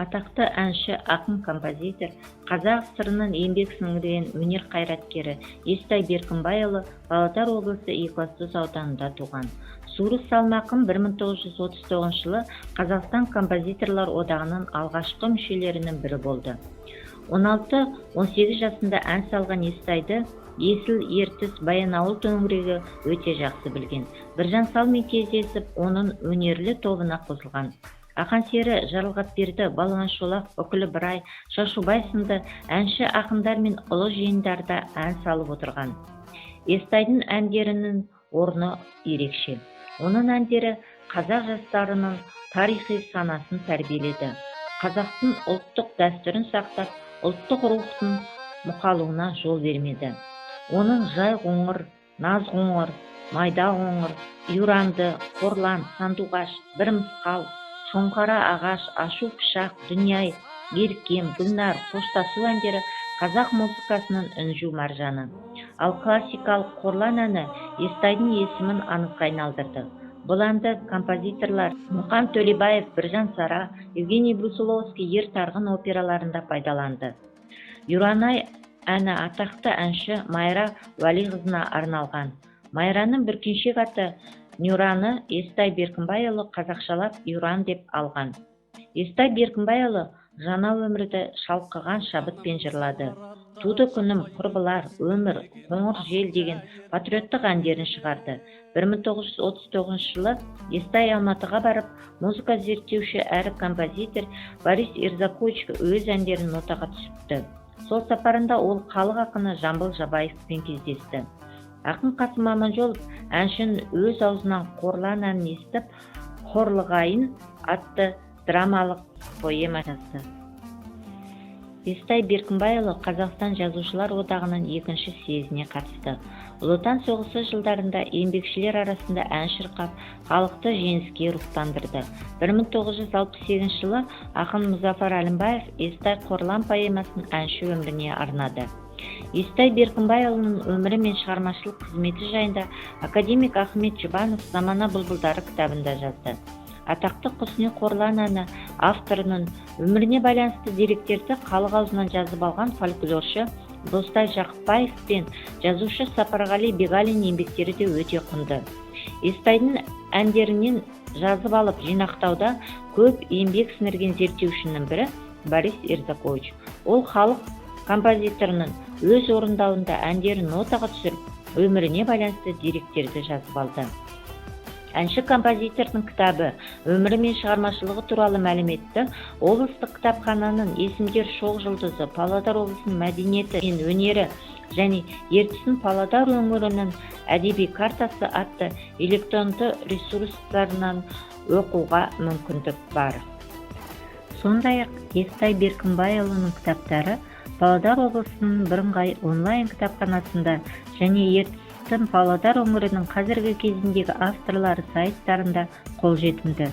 Атақты әнші, ақын, композитор, қазақ ССР-нің еңбек сіңірген өнер қайраткері Естай Беркімбайұлы Павлодар облысы Екібастұз ауданында туған. Сурус Салмақын 1939 жылы Қазақстан композиторлар одағының алғашқы мүшелерінің бірі болды. 16-18 жасында ән салған Естайды Есіл, Ертіс, Баянауыл төңірегі өте жақсы білген. Біржан Салмен кездесіп, оның өнерлі тобына қосылған. Ақан Сері, Жарылғапберді, Балуан Шолақ, Үкілі Бырай, Шашубай сынды әнші ақындар мен ұлы жиындарда ән салып отырған. Естайдың әндерінің орны ерекше. Оның әндері қазақ жастарының тарихи санасын тәрбиеледі. Қазақтың ұлттық дәстүрін сақтап, ұлттық рухтың мұқалуына жол бермеді. Оның жай қоңыр, наз қоңыр, майда қоңыр, юранды, қорлан, сандуғаш, бір мысқал, шоңқара ағаш, ашу пышақ, дүнияй, еркем, гүлнар, қоштасу әндері қазақ музыкасының үнжу маржаны. Ал классикалық қорлан әні Естайдың есімін аңызға айналдырды. Бұл әнді композиторлар Мұқан Төлебаев, Біржан Сара, Евгений Брусиловский, Ер Тарғын операларында пайдаланды. Юранай әні атақты әнші Майра Уәлиқызына арналған. Майраның бүркеншек аты Нюраны Естай Беркімбайұлы қазақшалап Юран деп алған. Естай Беркімбайұлы жаңа өмірді шалқыған шабытпен жырлады. Туды күнім, құрбылар, өмір, қоңыр жел деген патриоттық әндерін шығарды. 1939 жылы Естай Алматыға барып, музыка зерттеуші әрі композитор Борис Ирзакович өз әндерін нотаға түсіпті. Сол сапарында ол халық ақыны Жамбыл Жабаевпен кездесті. Ақын Қасым Аманжолов әншінің өз аузынан қорлан әнін естіп, «Хорлығайын» атты драмалық поэма жазды. Естай Беркімбайұлы Қазақстан жазушылар одағының екінші съезіне қатысты. Ұлы Отан соғысы жылдарында еңбекшілер арасында ән шырқап, халықты жеңіске рухтандырды. 1968 жылы ақын Мұзафар Әлімбаев Естай Қорлан поэмасын әнші өміріне арнады. Естай Беркімбайұлының өмірі мен шығармашылық қызметі жайында академик Ахмет Жұбанов «Замана бұлбұлдары» кітабында жазды. Атақты Құсни Қорлан әні авторының өміріне байланысты деректерді халық аузынан жазып алған фольклоршы Достай Жақыпбаев пен жазушы Сапарғали Бегалин еңбектері де өте құнды. Естайдың әндерінен жазып алып жинақтауда көп еңбек сіңірген зерттеушінің бірі Борис Ирзакович. Ол халық композиторының өз орындауында әндерін нотаға түсіріп, өміріне байланысты деректерді жазып алды. Әнші композитордың кітабы өмірі мен шығармашылығы туралы мәліметті облыстық кітапхананың есімдер шоқ жұлдызы, Павлодар облысының мәдениеті мен өнері және Ертістің Павлодар өңірінің әдеби картасы атты электронды ресурстарынан оқуға мүмкіндік бар. Сондай-ақ Естай Беркімбайұлының кітаптары Павлодар облысының бірыңғай онлайн кітапханасында және Ертістің Павлодар өңірінің қазіргі кезіндегі авторлары сайттарында қолжетімді.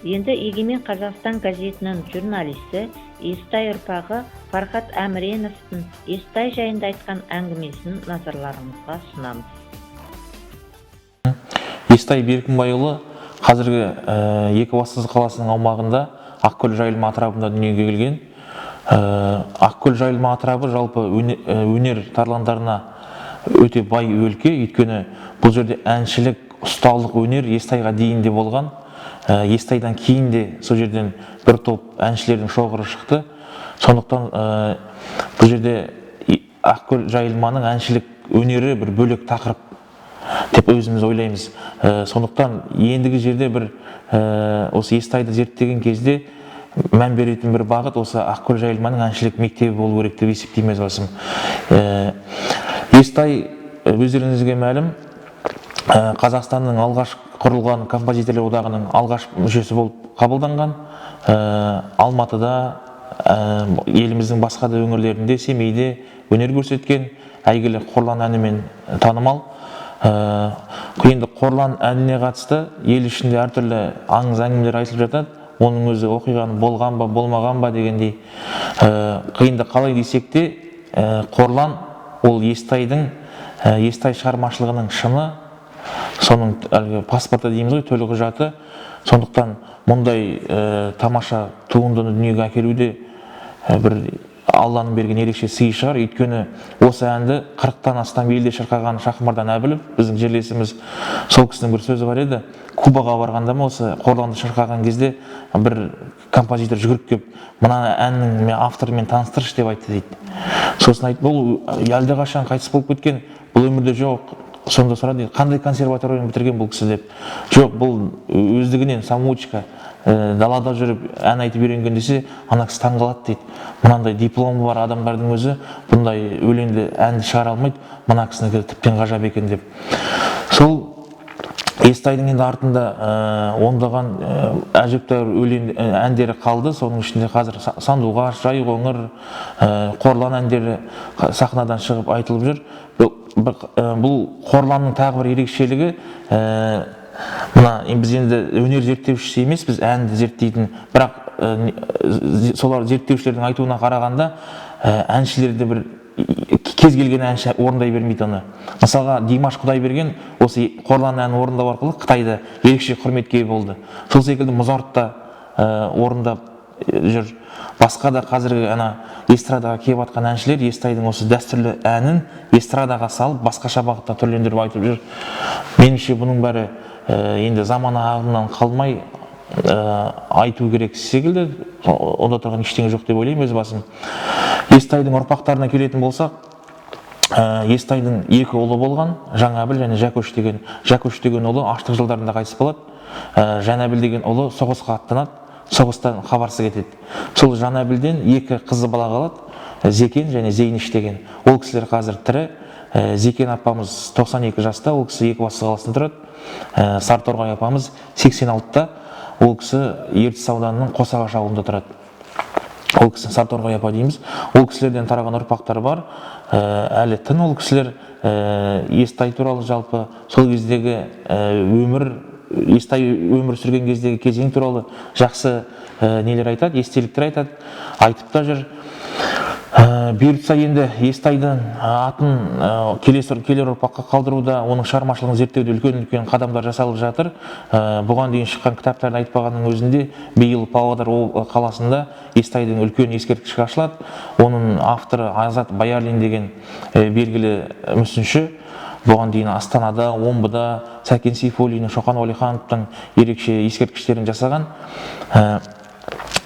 Енді Егемен Қазақстан газетінің журналисті Естай ұрпағы Фархат Әміреновтың Естай жайында айтқан әңгімесін назарларыңызға ұсынамыз. Естай Беркімбайұлы қазіргі Екібастұз қаласының аумағында Ақкөл жайылма атырабында дүниеге келген. Ақкөл жайылма атырабы жалпы өнер тарландарына өте бай өлке, өйткені бұл жерде әншілік, ұсталық өнер Естайға дейін де болған. Естайдан кейін де сол жерден бір топ әншілердің шоғыры шықты. Сондықтан бұл жерде Ақкөл жайылманың әншілік өнері бір бөлек тақырып деп өзіміз ойлаймыз. Сондықтан ендігі жерде бір осы Естайды зерттеген кезде мән беретін бір бағыт осы Ақкөл жайылманың әншілік мектебі болу керек деп есептейміз басым. Естай өздеріңізге мәлім Қазақстанның алғаш құрылған композиторлар одағының алғаш мүшесі болып қабылданған. Алматыда, еліміздің басқа да өңірлерінде, Семейде өнер көрсеткен, әйгілі Қорлан әнімен танымал. Енді Қорлан әніне қатысты ел ішінде әртүрлі аңыз әңгімелер айтылып жатады. Оның өзі оқиғаны болған ба, болмаған ба дегендей. Қиынды қалай десек те, Қорлан ол Естайдың, Естай шығармашылығының шыны, соның әлгі паспорты дейміз ғой, төлқұжаты. Сондықтан мұндай тамаша туындыны дүниеге әкелуде бір Алланың берген ерекше сый шығар. Өйткені осы әнді 40-тан астам елде шырқаған Шахмардан Әбілов, біздің жерлесіміз, сол кісінің бір сөзі бар еді. Кубаға барғанда ма осы Қорланды шырқаған кезде бір композитор жүгіріп келіп, мына әннің авторымен таныстыршы деп айтты дейді. Сосын айтты, бұл әлдеқашан қайтыс болып кеткен, бұл өмірде жоқ. Сонда сұрады, қандай консерваторияны бітірген бұл кісі деп. Жоқ, бұл өздігінен самоучка, далада жүріп ән айтып үйренген десе, ана кісі таңғалады дейді. Мынандай дипломы бар адамдардың өзі бұндай өлеңді әнді шығара алмайды, мына кісінікі тіптен ғажап екен деп. Сол Естайдың енді артында ондаған әжептәуір әндері қалды. Соның ішінде қазір Сандуғаш, Жайқоңыр, Қорлан әндері сахнадан шығып айтылып жүр. Бұл Қорланның тағы бір ерекшелігі, мына біз енді өнер зерттеушісі емес, біз әнді зерттейтін, бірақ солар зерттеушілердің айтуына қарағанда әншілерді бір кез келген әнші орындай бермейді оны. Мысалға Димаш Құдайберген осы Қорлан әнін орындау арқылы Қытайда ерекше құрметке ие болды. Сол секілді Мұзарт та орындап жүр. Басқа да қазіргі эстрадаға келіп жатқан әншілер Естайдың осы дәстүрлі әнін эстрадаға салып, басқаша бағытта түрлендіріп айтып жүр. Меніңше бұның бәрі енді заман ағымынан қалмай айту керек секілді, онда тұрған ештеңе жоқ деп ойлаймын өз басым. Естайдың ұрпақтарына келетін болсақ, Естайдың екі ұлы болған, Жаңабіл және Жәкөш деген. Жәкөш деген ұлы аштық жылдарында қайтыс болады. Жәнәбіл деген ұлы соғысқа аттанады, соғыстан хабарсыз кетеді. Сол Жәнәбілден екі қызы бала қалады, Зекен және Зейнеш деген. Ол кісілер қазір тірі. Зекен апамыз 92 жаста, ол кісі Екібастұз қаласында тұрады. Сарыторғай апамыз 86-та, ол кісі Ертіс ауданының Қосағаш ауылында тұрады. Ол кісі Сарыторғай апа дейміз. Ол кісілерден тараған ұрпақтар бар. Әлі тын ол кісілер Естай туралы жалпы сол кездегі өмір, Естай өмір сүрген кездегі кезең туралы жақсы нелер айтады, естеліктер айтады, айтып та жүр. Бұйыртса енді Естайдың атын келер ұрпаққа қалдыруда, оның шығармашылығын зерттеуде үлкен қадамдар жасалып жатыр. Бұған дейін шыққан кітаптарды айтпағанның өзінде биыл Павлодар қаласында Естайдың үлкен ескерткіші ашылады. Оның авторы Азат Баярлин деген белгілі мүсінші. Бұған дейін Астанада, Омбыда Сәкен Сейфуллиннің, Шоқан Уәлихановтың ерекше ескерткіштерін жасаған.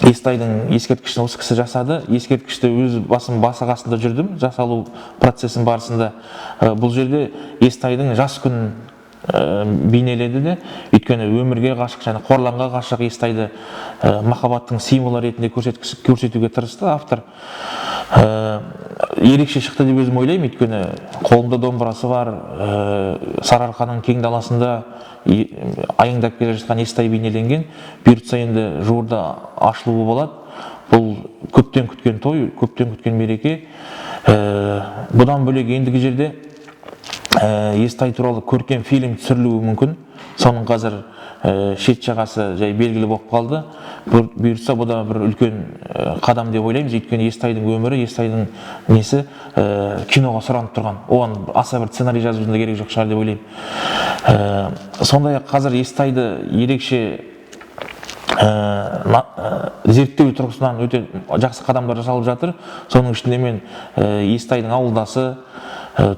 Естайдың ескерткішін осы кісі жасады. Ескерткішті өз басым қасында жүрдім жасалу процесінің барысында. Бұл жерде Естайдың жас күнін бейнеледі де, өйткені өмірге ғашық және Қорланға ғашық Естайды махаббаттың символы ретінде көрсетуге тырысты автор. Ерекше шықты деп өзім ойлаймын, өйткені қолында домбырасы бар, Сарыарқаның кең даласында айыңдап келе жатқан Естай бейнеленген. Бұйыртса енді жуырда ашылуы болады. Бұл көптен күткен той, көптен күткен мереке. Бұдан бөлек ендігі жерде Естай туралы көркем фильм түсірілуі мүмкін. Соның қазір шет жағасы жай белгілі болып қалды. Бұйыртса бұл да бір үлкен қадам деп ойлаймыз. Өйткені Естайдың өмірі, Естайдың несі киноға сұранып тұрған. Оған аса бір сценарий жазудың да керек жоқ шығар деп ойлаймын. Сондай-ақ қазір Естайды ерекше зерттеу тұрғысынан өте жақсы қадамдар жасалып жатыр. Соның ішінде мен Естайдың ауылдасы,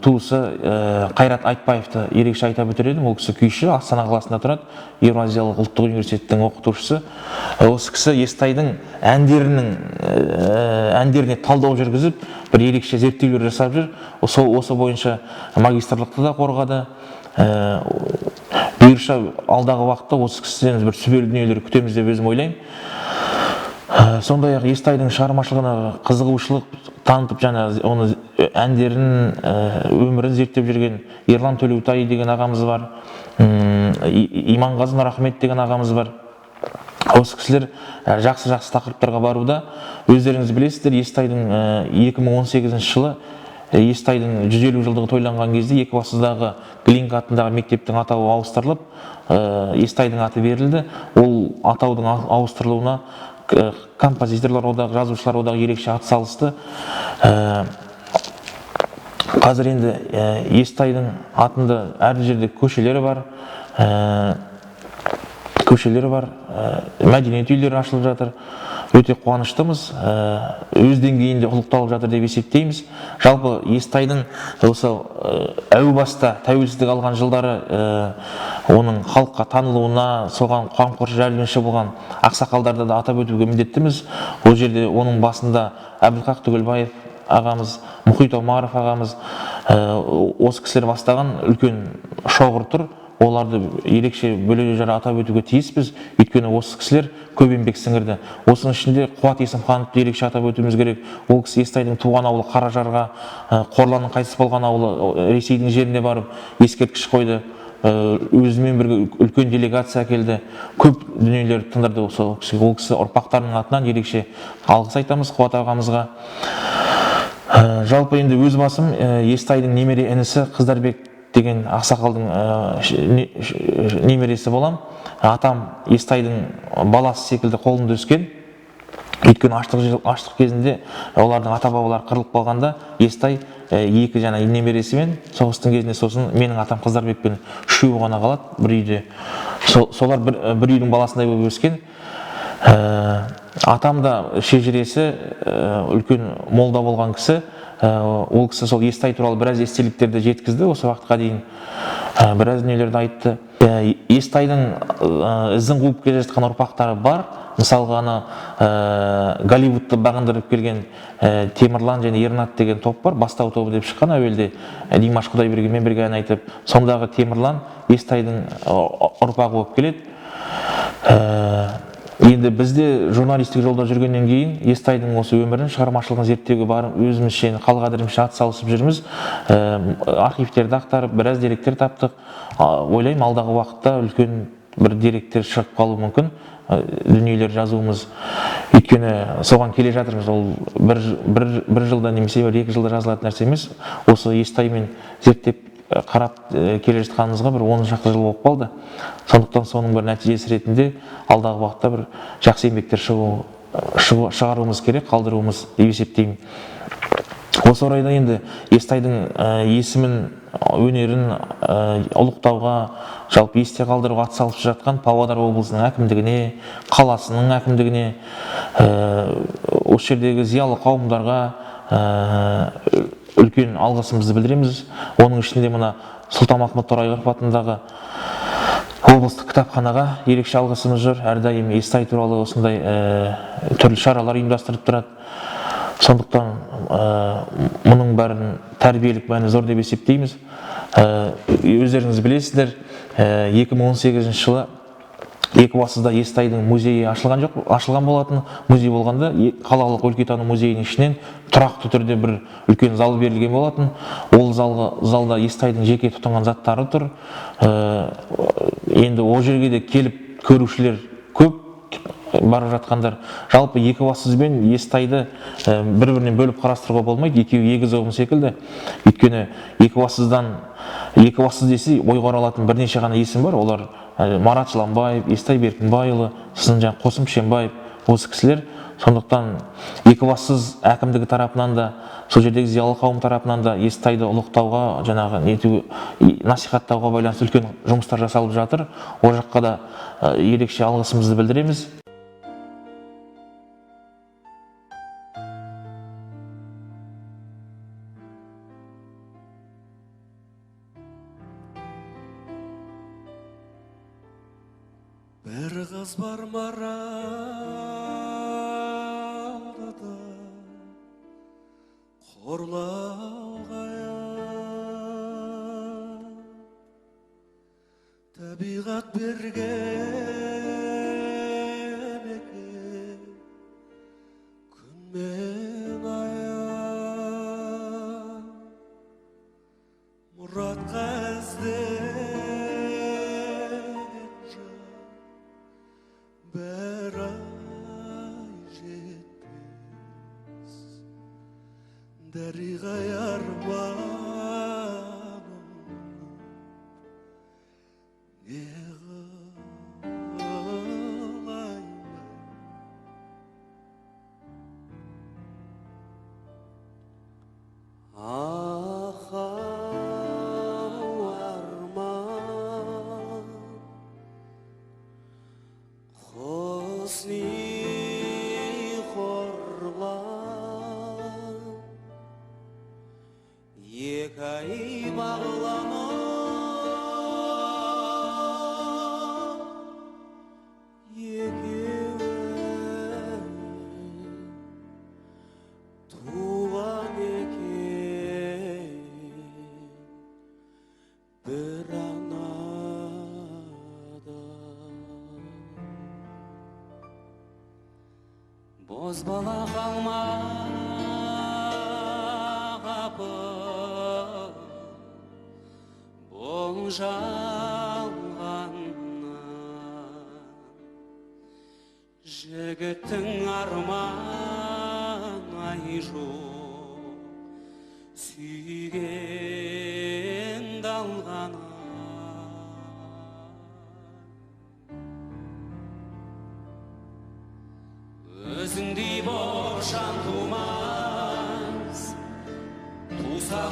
туысы Қайрат Айтбаевты ерекше айтап өтер едім. Ол кісі күйші, Астана қаласында тұрады, Еуразиялық ұлттық университеттің оқытушысы. Осы кісі Естайдың әндеріне талдау жүргізіп, бір ерекше зерттеулер жасап жүр. Осы бойынша магистрлықты да қорғады. Бұйырса алдағы уақытта осы кісіден бір сүбелі дүниелер күтеміз деп өзім ойлаймын. Сондай-ақ Естайдың шығармашылығына қызығушылық танытып, жаңа оны әндерін, өмірін зерттеп жүрген Ерлан Төлеутай деген ағамыз бар, Иманғазы Нұрахмет деген ағамыз бар. Осы кісілер жақсы тақырыптарға баруда. Өздеріңіз білесіздер, Естайдың 2018 жылы Естайдың 150 жылдығы тойланған кезде Екібастұздағы Глинка атындағы мектептің атауы ауыстырылып, Естайдың аты берілді. Ол атаудың ауыстырылуына композиторлар одағы, жазушылар одағы ерекше атсалысты. Қазір енді Естайдың атында әр жерде көшелері бар, мәдениет үйлері ашылып жатыр. Өте қуаныштымыз, өз деңгейінде ұлықталып жатыр деп есептейміз. Жалпы Естайдың осы әу баста тәуелсіздік алған жылдары оның халыққа танылуына, соған қамқоршы жәрдемші болған ақсақалдарды да атап өтуге міндеттіміз. Ол жерде оның басында Әбілқақ Түгелбаев ағамыз, Мұхит Омаров ағамыз, осы кісілер бастаған үлкен шоғыр тұр. Оларды ерекше бөле жара атап өтуге тиіспіз, өйткені осы кісілер көп еңбек сіңірді. Осының ішінде Қуат Есімхановты ерекше атап өтуіміз керек. Ол кісі Естайдың туған ауылы Қаражарға, Қорланның қайтыс болған ауылы Ресейдің жеріне барып ескерткіш қойды. Өзімен бірге үлкен делегация әкелді. Көп дүниелерді тындырды. Ол кісі ұрпақтарының атынан ерекше алғыс айтамыз Қуат ағамызға. Жалпы енді өз басым Естайдың немере інісі Қыздарбек деген ақсақалдың немересі болам. Атам Естайдың баласы секілді қолында өскен. Өйткені аштық кезінде олардың ата-бабалары қырылып қалғанда Естай екі жаңа немересімен соғыстың кезінде, сосын менің атам Қыздарбекпен үшеуі ғана қалады бір үйде. Солар бір үйдің баласындай болып өскен. Атам да шежіресі үлкен молда болған кісі. Ол кісі сол Естай туралы біраз естеліктерді жеткізді, осы уақытқа дейін біраз дүниелерді айтты. Естайдың ізін қуып келе жатқан ұрпақтары бар. Мысалға Голливудты бағындырып келген Темірлан және Ернат деген топ бар. Бастау тобы деп шыққан әуелде Димаш Құдайбергенмен бірге ән айтып. Сондағы Темірлан Естайдың ұрпағы болып келеді. Енді бізде журналистік жолда жүргеннен кейін Естайдың осы өмірін, шығармашылығын зерттеуге барып, өзімізше қалғадырымша атсалысып жүрміз. Архивтерді ақтарып, біраз деректер таптық. Ойлаймын, алдағы уақытта үлкен бір деректер шығып қалуы мүмкін, дүниелер жазуымыз. Өйткені соған келе жатырмыз. Ол бір жылда немесе екі жылда жазылатын нәрсе емес. Осы Естаймен зерттеп қарап келе жатқанымызға бір 10 шақты жыл болып қалды. Сондықтан соның бір нәтижесі ретінде алдағы уақытта бір жақсы еңбектер шығаруымыз керек, қалдыруымыз деп есептеймін. Осы орайда енді Естайдың есімін, өнерін ұлықтауға, жалпы есте қалдыруға атсалысып жатқан Павлодар облысының әкімдігіне, қаласының әкімдігіне, осы жердегі зиялы қауымдарға үлкен алғысымызды білдіреміз. Оның ішінде мына Сұлтанмахмұт Торайғыров атындағы облыстық кітапханаға ерекше алғысымыз жүр. Әрдайым Естай туралы осындай түрлі шаралар ұйымдастырып тұрады. Сондықтан мұның бәрін тәрбиелік мәні зор деп есептейміз. Өздеріңіз білесіздер, 2018 жылы Екібастұзда Естайдың музейі ашылған болатын. Музей болғанда қалалық өлкетану музейінің ішінен тұрақты түрде бір үлкен зал берілген болатын. Ол залда Естайдың жеке тұтынған заттары тұр. Енді ол жерге де келіп көрушілер көп, барып жатқандар. Жалпы Екібастұз бен Естайды бір-бірінен бөліп қарастыруға болмайды. Екеуі егіз ұғым секілді. Өйткені Екібастұз десе ойға оралатын бірнеше ғана есім бар. Олар Марат Жыланбаев, Естай Беркінбайұлы, сосын Қосым Пішенбаев, осы кісілер. Сондықтан Екібастұз әкімдігі тарапынан да, сол жердегі зиялы қауым тарапынан да Естайды ұлықтауға, насихаттауға байланысты үлкен жұмыстар жасалып жатыр. Ол жаққа да ерекше алғысымызды білдіреміз. Бір қыз бар маралдыда қорлалғая табиғат берген екен күн мен ая мұратқа бір ай жетпес дариға арманым не қылайын ақ Осни хорлан Екі ай бағланып Екеуі туған екен бір анадан Бозбала қалма қапы Бұл жалғаннан Жігіттің арман ай жоқ Сүйген далғанан Өзіңдей боп жан тумас, туса